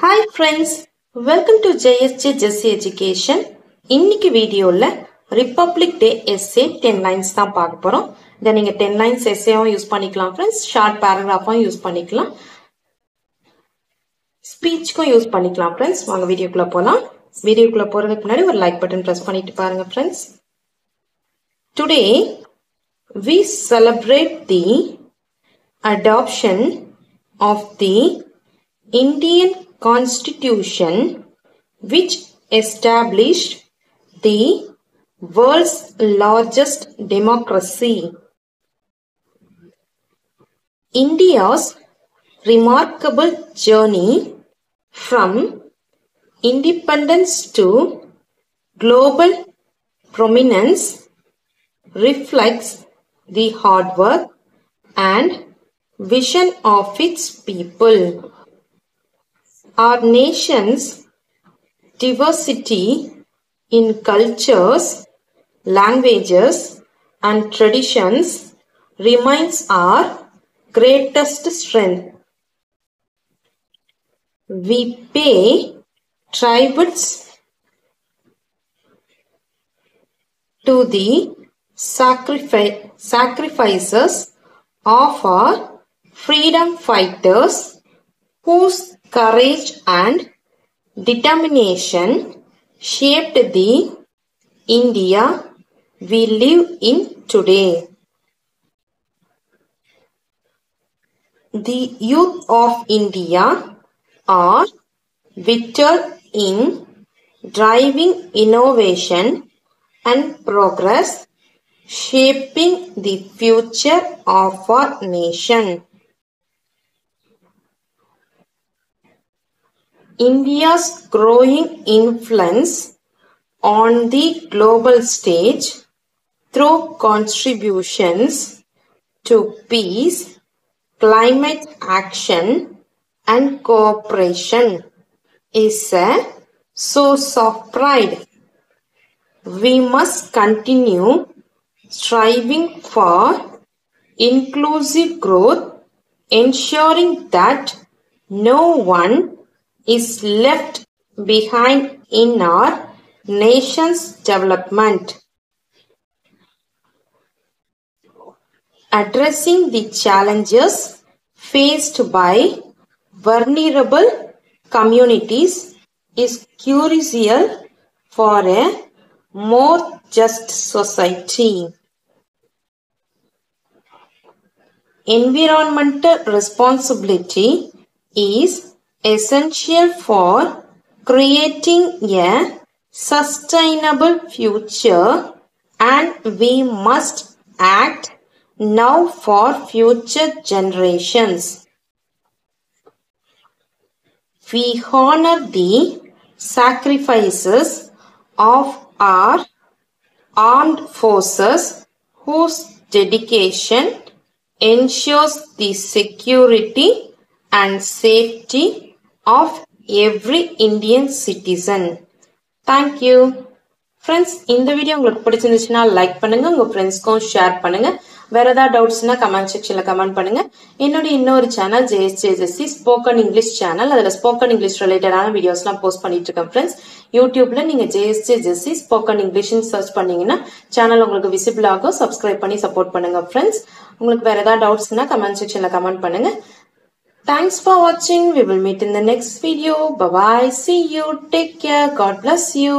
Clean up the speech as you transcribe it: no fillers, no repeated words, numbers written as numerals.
Hi friends, welcome to JSJ Jessie Education. இன்னைக்கு வீடியோல Republic Day essay 10 lines தான் பார்க்க போறோம். இத நீங்க 10 lines essayவும் யூஸ் பண்ணிக்கலாம் friends, short paragraphவும் யூஸ் பண்ணிக்கலாம். ஸ்பீச்சுக்கும் யூஸ் பண்ணிக்கலாம் friends. வாங்க வீடியோக்குள்ள போலாம். வீடியோக்குள்ள போறதுக்கு முன்னாடி ஒரு லைக் பட்டன் பிரஸ் பண்ணிட்டு பாருங்க friends. Today we celebrate the adoption of the Indian Constitution, which established the world's largest democracy. India's remarkable journey from independence to global prominence reflects the hard work and vision of its people. Our nation's diversity in cultures, languages, and traditions remains our greatest strength. We pay tributes to the sacrifices of our freedom fighters whose courage and determination shaped the India we live in today. The youth of India are vital in driving innovation and progress, shaping the future of our nation. India's growing influence on the global stage through contributions to peace, climate action, and cooperation is a source of pride. We must continue striving for inclusive growth, ensuring that no one is left behind in our nation's development. Addressing the challenges faced by vulnerable communities is crucial for a more just society. Environmental responsibility is essential for creating a sustainable future, and we must act now for future generations. We honor the sacrifices of our armed forces whose dedication ensures the security and safety of every Indian citizen. Thank you. Friends, இந்த video உங்களுக்கு பிடிச்சிருந்துச்சுன்னா like பண்ணுங்க, உங்க ஃப்ரெண்ட்ஸ்க்கும் share பண்ணுங்க. வேற ஏதாவது டவுட்ஸ்னா comment செக்ஷன்ல கமெண்ட் பண்ணுங்க. என்னோட இன்னொரு channel JSJSC spoken English channel, அதுல ஸ்போக்கன் இங்கிலீஷ் ரிலேட்டடான வீடியோஸ்லாம் போஸ்ட் பண்ணிட்டு இருக்கேன் ஃப்ரெண்ட்ஸ். யூடியூப்ல நீங்க JSJSC ஸ்போக்கன் இங்கிலீஷ்னு சர்ச் பண்ணீங்கன்னா சேனல் உங்களுக்கு விசிபிள் ஆகும். சப்ஸ்கிரைப் பண்ணி சப்போர்ட் பண்ணுங்க ஃப்ரெண்ட்ஸ். உங்களுக்கு வேற ஏதாவது டவுட்ஸ்னா கமெண்ட் செக்ஷன்ல கமெண்ட் பண்ணுங்க. Thanks for watching. We will meet in the next video. Bye bye. See you. Take care. God bless you.